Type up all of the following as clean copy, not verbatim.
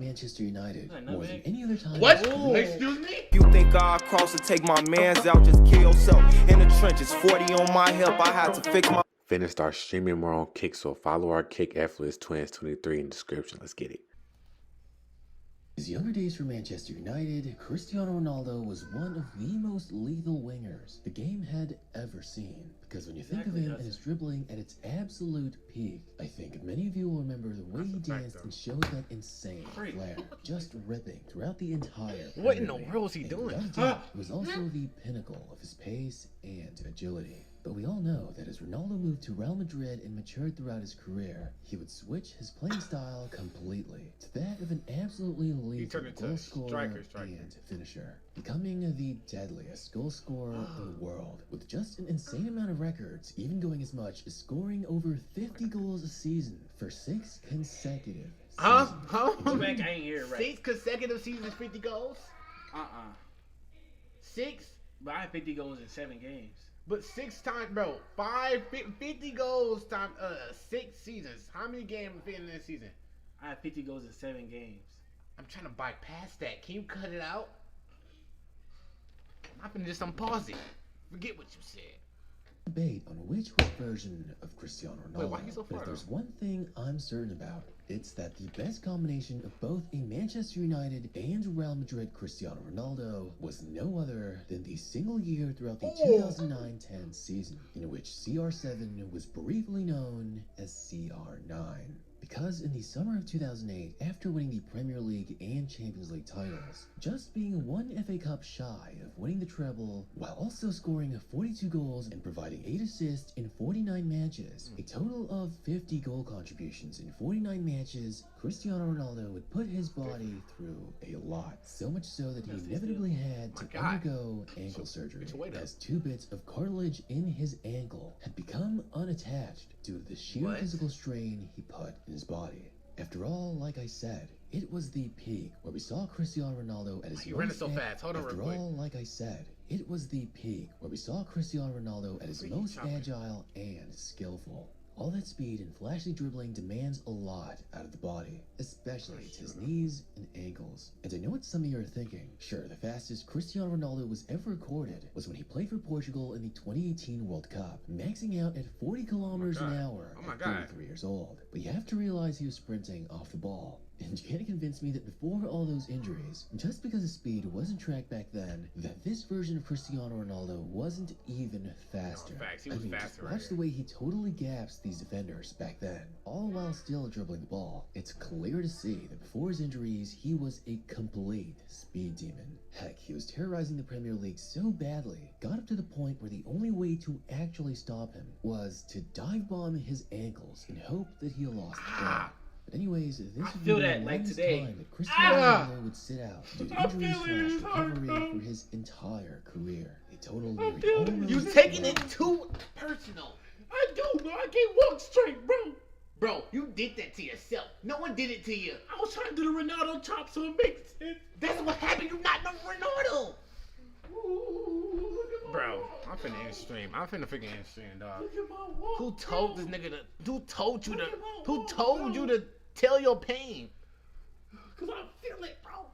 Manchester United more than any other time. What? Excuse me? You think I'll cross and take my mans out, just kill yourself. In the trenches, 40 on my hip, I had to fix my... Finna start streaming more on Kick, so follow our Kick Effortless Twins 23 in the description. Let's get it. His younger days for Manchester United, Cristiano Ronaldo was one of the most lethal wingers the game had ever seen. Because when you think of him and his dribbling at its absolute peak, I think many of you will remember the way he danced and showed that insane flair, just ripping throughout the entire What in the world is he doing? It was also the pinnacle of his pace and agility. But we all know that as Ronaldo moved to Real Madrid and matured throughout his career, he would switch his playing style completely to that of an absolutely lethal goal scorer and finisher, becoming the deadliest goal scorer in the world, with just an insane amount of records, even going as much as scoring over 50 goals a season for 6 consecutive seasons. I ain't hear it right. 6 consecutive seasons, 50 goals? 6? But I had 50 goals in 7 games. But 6 times, bro, 50 goals times 6 seasons. How many games in this season? I had 50 goals in 7 games. I'm trying to bypass that. Can you cut it out? I'm finna just unpause it. Forget what you said. Debate on which version of Cristiano Ronaldo. Wait, why he so far, but if there's one thing I'm certain about, it's that the best combination of both a Manchester United and Real Madrid Cristiano Ronaldo was no other than the single year throughout the 2009-10 season, in which CR7 was briefly known as CR9. Because in the summer of 2008, after winning the Premier League and Champions League titles, just being one FA Cup shy of winning the treble, while also scoring 42 goals and providing 8 assists in 49 matches, a total of 50 goal contributions in 49 matches, Cristiano Ronaldo would put his body through a lot. So much so that he inevitably had to undergo ankle surgery, as 2 bits of cartilage in his ankle had become unattached due to the sheer physical strain he put in his body. After all, like I said, it was the peak where we saw Cristiano Ronaldo at his most it was the peak where we saw Cristiano Ronaldo at his most agile and skillful. All that speed and flashy dribbling demands a lot out of the body, especially to his knees and ankles. And I know what some of you are thinking. Sure, the fastest Cristiano Ronaldo was ever recorded was when he played for Portugal in the 2018 World Cup, maxing out at 40 kilometers an hour at 33 years old. But you have to realize he was sprinting off the ball. And you can't convince me that before all those injuries, just because his speed wasn't tracked back then, that this version of Cristiano Ronaldo wasn't even faster. He was faster. Watch the way he totally gaps these defenders back then, all while still dribbling the ball. It's clear to see that before his injuries, he was a complete speed demon. Heck, he was terrorizing the Premier League so badly, got up to the point where the only way to actually stop him was to dive bomb his ankles and hope that he lost the game. But anyways, this would be the longest time that Cristiano Ronaldo would sit out due to injuries / recovery for his entire career. A total You taking it too personal. I do, bro. I can't walk straight, bro. Bro, you did that to yourself. No one did it to you. I was trying to do the Ronaldo chop so it makes sense. That's what happened. You not know Ronaldo. Ooh, bro, I'm finna end stream. I'm finna freaking end stream, dog. Look at my walk, Who told this nigga to? Who told you to? Who walk, told bro. you to tell your pain? Cause I feel it, bro.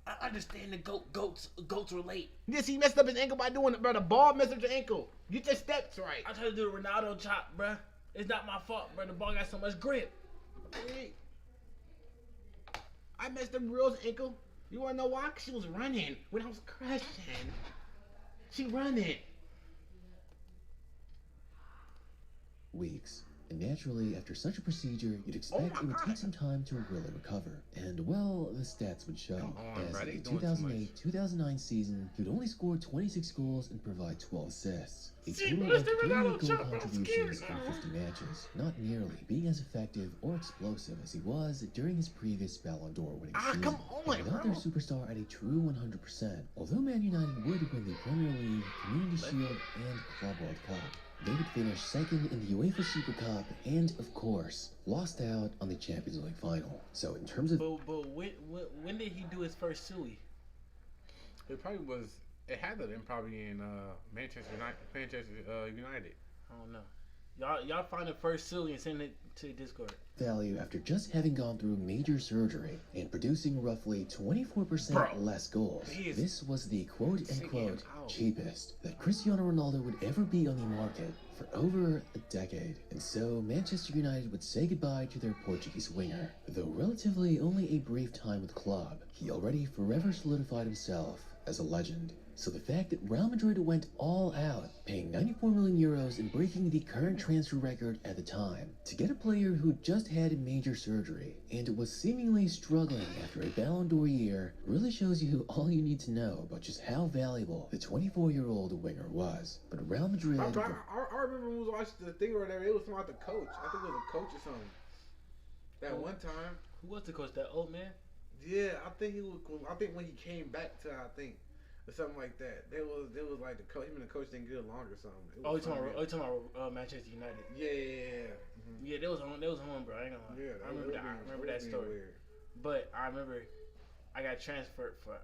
I understand the goats relate. Yes, he messed up his ankle by doing it, bro. The ball messed up your ankle. Get your steps right. I tried to do the Ronaldo chop, bro. It's not my fault, bro. The ball got so much grip. Hey. I messed up Real's ankle. You wanna know why? Cause she was running when I was crashing. She running. Weeks. And naturally, after such a procedure, you'd expect it would take some time to really recover. And well, the stats would show. As in the 2008-2009 season, he would only score 26 goals and provide 12 assists. A total of 38 goal contributions in 50 matches, not nearly being as effective or explosive as he was during his previous Ballon d'Or winning season. Come on, without their superstar at a true 100%, although Man United would win the Premier League, Community Shield, and Club World Cup, they would finish second in the UEFA Super Cup and, of course, lost out on the Champions League final. So in terms of... But when did he do his first suey? It probably was... It had to been probably in Manchester United. I don't know. Y'all find the first silly and send it to Discord. Value after just having gone through major surgery and producing roughly 24% Bro, less goals. he is This was the quote-unquote taking him out. cheapest that Cristiano Ronaldo would ever be on the market for over a decade. And so Manchester United would say goodbye to their Portuguese winger. Though relatively only a brief time with the club, he already forever solidified himself as a legend. So the fact that Real Madrid went all out, paying 94 million euros and breaking the current transfer record at the time, to get a player who just had major surgery and was seemingly struggling after a Ballon d'Or year, really shows you all you need to know about just how valuable the 24-year-old winger was. But Real Madrid... I remember when we was watching the thing or whatever. It was about the coach. I think it was a coach or something. That one time. Who was the coach? That old man? Yeah, I think he was. I think when he came back to, or something like that. There was like the coach. Him and the coach didn't get along or something. You talking about Manchester United? Yeah. Mm-hmm. Yeah, there was one, bro. I ain't gonna lie. Yeah, I remember that story. Weird. But I remember I got transferred for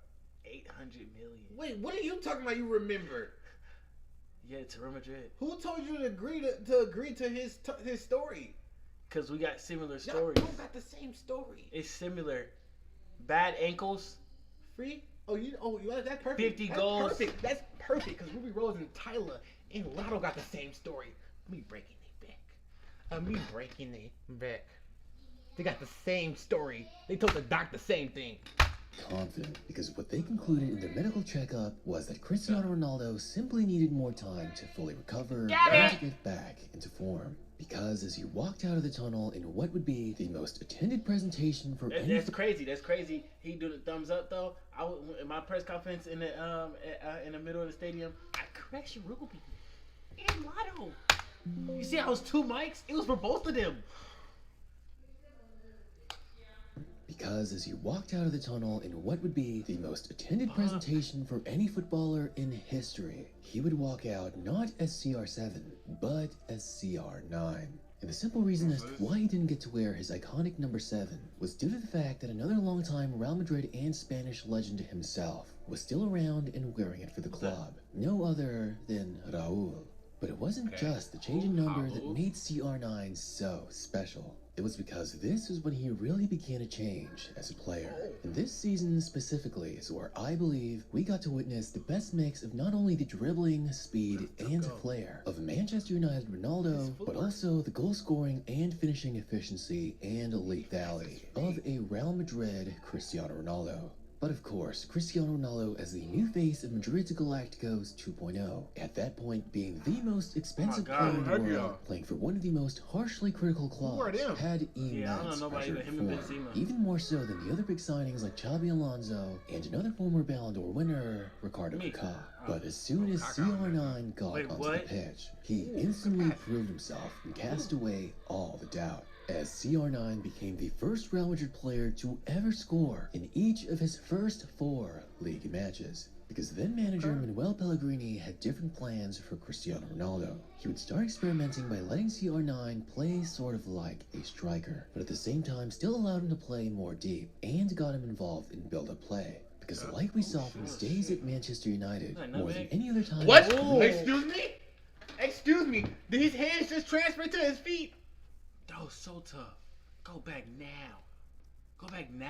800 million. Wait, what are you talking about? You remember? Yeah, to Real Madrid. Who told you to agree to his story? Cause we got similar Y'all stories. don't got the same story. It's similar. Bad ankles. Free? That's perfect. 50 that's goals. Perfect. That's perfect because Ruby Rose and Tyler and Ronaldo got the same story. Me breaking their back. They got the same story. They told the doc the same thing. Confident because what they concluded in their medical checkup was that Cristiano Ronaldo simply needed more time to fully recover and to get back into form. Because as he walked out of the tunnel in what would be the most attended presentation for any... That's crazy. He do the thumbs up though. In my press conference in the middle of the stadium, I crashed Ruby and Lotto. You see how it was 2 mics? It was for both of them. Because as he walked out of the tunnel in what would be the most attended presentation for any footballer in history, he would walk out not as CR7, but as CR9. And the simple reason as to why he didn't get to wear his iconic number 7 was due to the fact that another longtime Real Madrid and Spanish legend himself was still around and wearing it for the club. No other than Raul. But it wasn't just the change in number that made CR9 so special. It was because this is when he really began to change as a player. And this season specifically is where I believe we got to witness the best mix of not only the dribbling, speed, and flair of Manchester United Ronaldo, but also the goal scoring and finishing efficiency and lethality of a Real Madrid Cristiano Ronaldo. But of course, Cristiano Ronaldo as the new face of Madrid's Galacticos 2.0, at that point being the most expensive player in the world, playing for one of the most harshly critical clubs, had immense pressure to perform, even more so than the other big signings like Xabi Alonso and another former Ballon d'Or winner, Ricardo Kaká. But as soon as CR9 got onto the pitch, he instantly proved himself and cast away all the doubt, as CR9 became the first Real Madrid player to ever score in each of his first 4 league matches. Because then manager Manuel Pellegrini had different plans for Cristiano Ronaldo. He would start experimenting by letting CR9 play sort of like a striker, but at the same time still allowed him to play more deep and got him involved in build-up play. Because like we saw from his days at Manchester United, more than any other time... What? Excuse me? Did his hands just transfer to his feet? That was so tough. Go back now.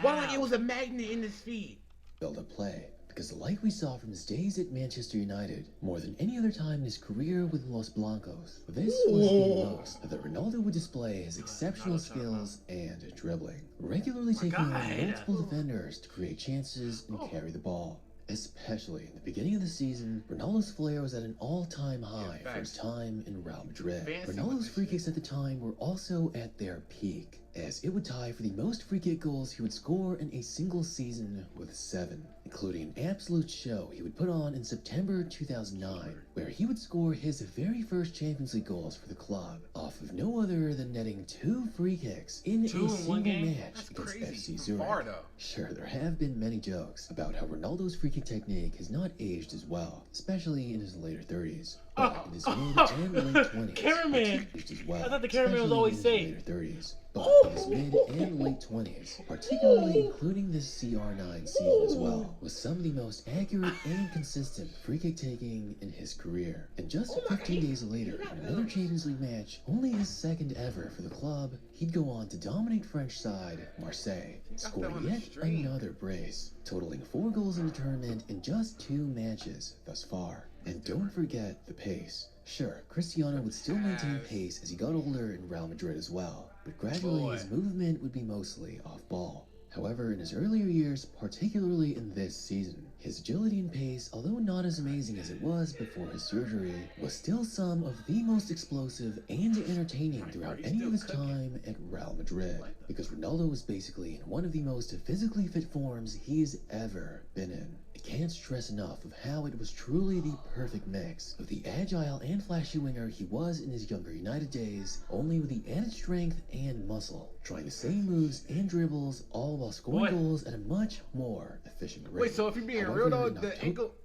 Why like it was a magnet in his feet? Build-up play. Because like we saw from his days at Manchester United, more than any other time in his career with Los Blancos, this was the most that Ronaldo would display his exceptional skills and dribbling, regularly taking on multiple defenders to create chances and carry the ball. Especially in the beginning of the season, Ronaldo's flair was at an all-time high for his time in Real Madrid. Ronaldo's free kicks at the time were also at their peak, as it would tie for the most free kick goals he would score in a single season with 7, including an absolute show he would put on in September 2009, where he would score his very first Champions League goals for the club, off of no other than netting 2 free kicks in a single match against FC Zurich. Sure, there have been many jokes about how Ronaldo's free kick technique has not aged as well, especially in his later 30s. But in his mid and late 20s, Cameraman! it aged as well, I thought the cameraman was always especially in safe. his later 30s. both in his mid and late 20s, particularly including this CR9 season as well, was some of the most accurate and consistent free kick taking in his career. And just 15 days later, in another Champions League match, only his second ever for the club, he'd go on to dominate French side Marseille, scoring yet another brace, totaling 4 goals in the tournament in just 2 matches thus far. And don't forget the pace. Sure, Cristiano would still maintain pace as he got older in Real Madrid as well, but gradually his movement would be mostly off ball. However, in his earlier years, particularly in this season, his agility and pace, although not as amazing as it was before his surgery, was still some of the most explosive and entertaining throughout any of his time at Real Madrid, because Ronaldo was basically in one of the most physically fit forms he's ever been in. I can't stress enough of how it was truly the perfect mix of the agile and flashy winger he was in his younger United days, only with the added strength and muscle, trying the same moves and dribbles, all while scoring goals at a much more efficient rate. Wait, so if you're being real though, the ankle,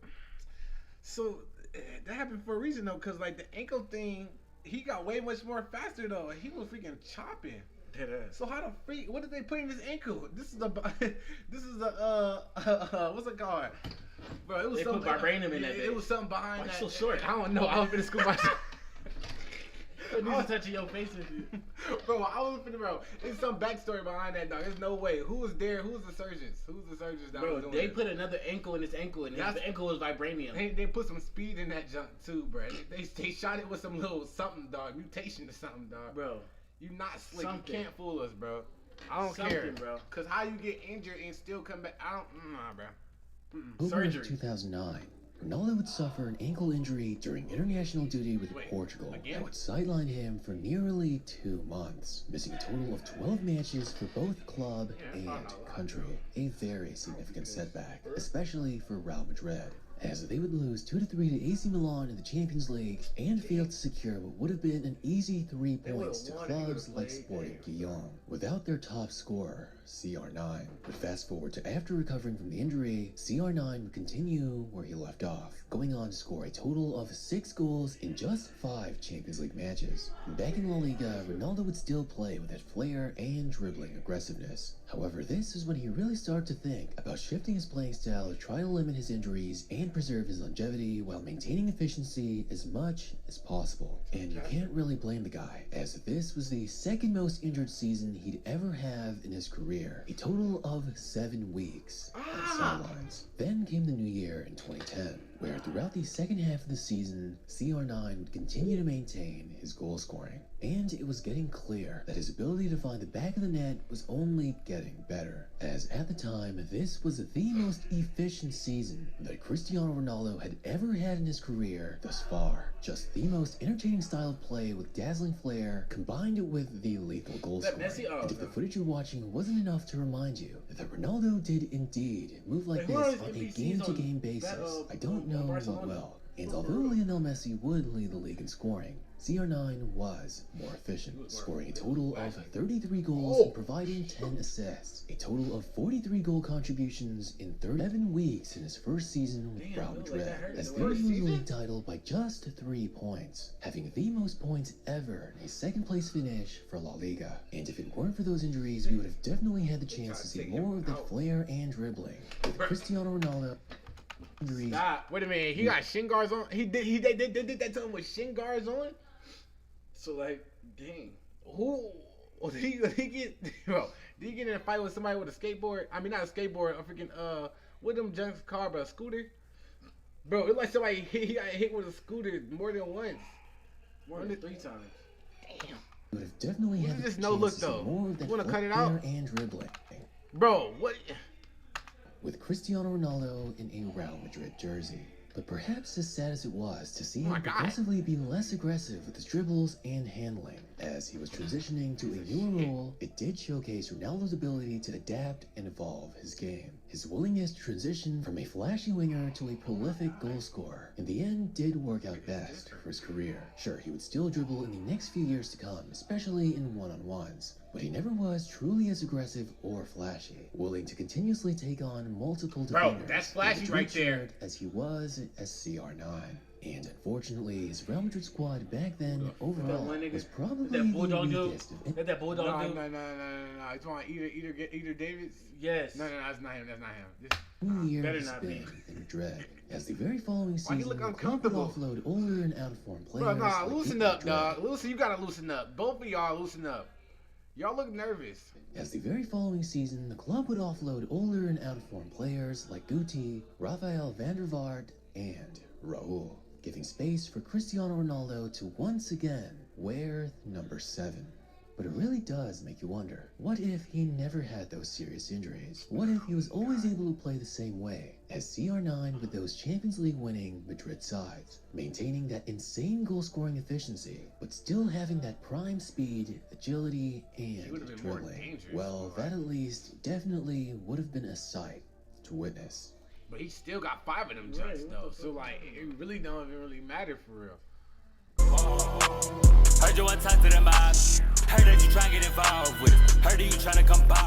so that happened for a reason though, because like the ankle thing, he got way much more faster though. He was freaking chopping. So how the freak? What did they put in his ankle? This is a what's it called? Bro, it was something. They put vibranium in that. It was something behind that. So short. I don't know. I was finna scoop myself. It needs to touch your face with you. Bro, I was finna, bro. There's some backstory behind that, dog. There's no way. Who was there? Who's the surgeons? Who's the surgeons that was doing they this? put another ankle in his ankle, and his ankle was vibranium. They put some speed in that junk too, bro. They shot it with some little something, dog. Mutation or something, dog. Bro. You not slick. Something. You can't fool us, bro. I don't care, bro. Cause how you get injured and still come back? I don't. Nah, bro. Surgery. 2009, Ronaldo would suffer an ankle injury during international duty with Portugal that would sideline him for nearly 2 months, missing a total of 12 matches for both club and country. A very significant setback, especially for Real Madrid, as they would lose 2-3 to AC Milan in the Champions League and failed to secure what would have been an easy 3 points to clubs like Sporting Gijón without their top scorer, CR9. But fast forward to after recovering from the injury, CR9 would continue where he left off, going on to score a total of 6 goals in just 5 Champions League matches. Back in La Liga, Ronaldo would still play with that flair and dribbling aggressiveness. However, this is when he really started to think about shifting his playing style to try to limit his injuries and preserve his longevity while maintaining efficiency as much as possible. And you can't really blame the guy, as this was the second most injured season he'd ever have in his career, a total of 7 weeks on the sidelines. Then came the new year in 2010, where throughout the second half of the season, CR9 would continue to maintain his goal scoring. And it was getting clear that his ability to find the back of the net was only getting better, as at the time, this was the most efficient season that Cristiano Ronaldo had ever had in his career thus far. Just the most entertaining style of play with dazzling flair, combined with the lethal goal scoring. And if the footage you're watching wasn't enough to remind you that Ronaldo did indeed move like this on a game-to-game basis, I don't know what will. And although Lionel Messi would lead the league in scoring, CR9 was more efficient, scoring a total of 33 goals and providing 10 assists, a total of 43 goal contributions in 37 weeks in his first season with Real Madrid, as they won the league title by just 3 points, having the most points ever in a second-place finish for La Liga. And if it weren't for those injuries, we would have definitely had the chance to see more of that flair and dribbling with Cristiano Ronaldo. Stop. Wait a minute. He got shin guards on. They did that to him with shin guards on. So like, dang. Who? Did he get? Bro, did he get in a fight with somebody with a skateboard? I mean, not a skateboard. A freaking what them junks car, but a scooter. Bro, it like somebody he got hit with a scooter more than once. More than 3 times. Damn. Would have definitely had This the no chance look to see though. more of that You wanna cut it flair out? and dribbling. Bro, what? With Cristiano Ronaldo in a Real Madrid jersey. But perhaps as sad as it was to see Oh my him God. progressively be less aggressive with his dribbles and handling as he was transitioning to a newer role, it did showcase Ronaldo's ability to adapt and evolve his game. His willingness to transition from a flashy winger to a prolific goal scorer in the end did work out best for his career. Sure, he would still dribble in the next few years to come, especially in one-on-ones, but he never was truly as aggressive or flashy, willing to continuously take on multiple defenders. That's flashy and right there. as he was as CR9. And unfortunately, his Real Madrid squad back then overall one nigga- was probably that the bulldog dude. weakest of That bulldog No, dude. no. It's on either Davids. Yes. No, that's not him. That's not him. New year better has not been be. in Madrid, as the very following Why he season, look the club would uncomfortable? offload older and out-of-form players. Bro, nah, like loosen Madrid. up, dog. You gotta loosen up. Both of y'all loosen up. Y'all look nervous. As the very following season, the club would offload older and out-of-form players like Guti, Rafael van der Vaart, and Raul, giving space for Cristiano Ronaldo to once again wear number 7. But it really does make you wonder, what if he never had those serious injuries? What if he was always able to play the same way as CR9 with those Champions League winning Madrid sides, maintaining that insane goal-scoring efficiency, but still having that prime speed, agility, and would've been more dribbling? dangerous, Well, right? that at least definitely would have been a sight to witness. But he still got 5 of them jumps, Right, though. So, like, it really don't even really matter for real. Heard you want to talk to them, Heard that you trying to get involved with it. Heard that you trying to come by.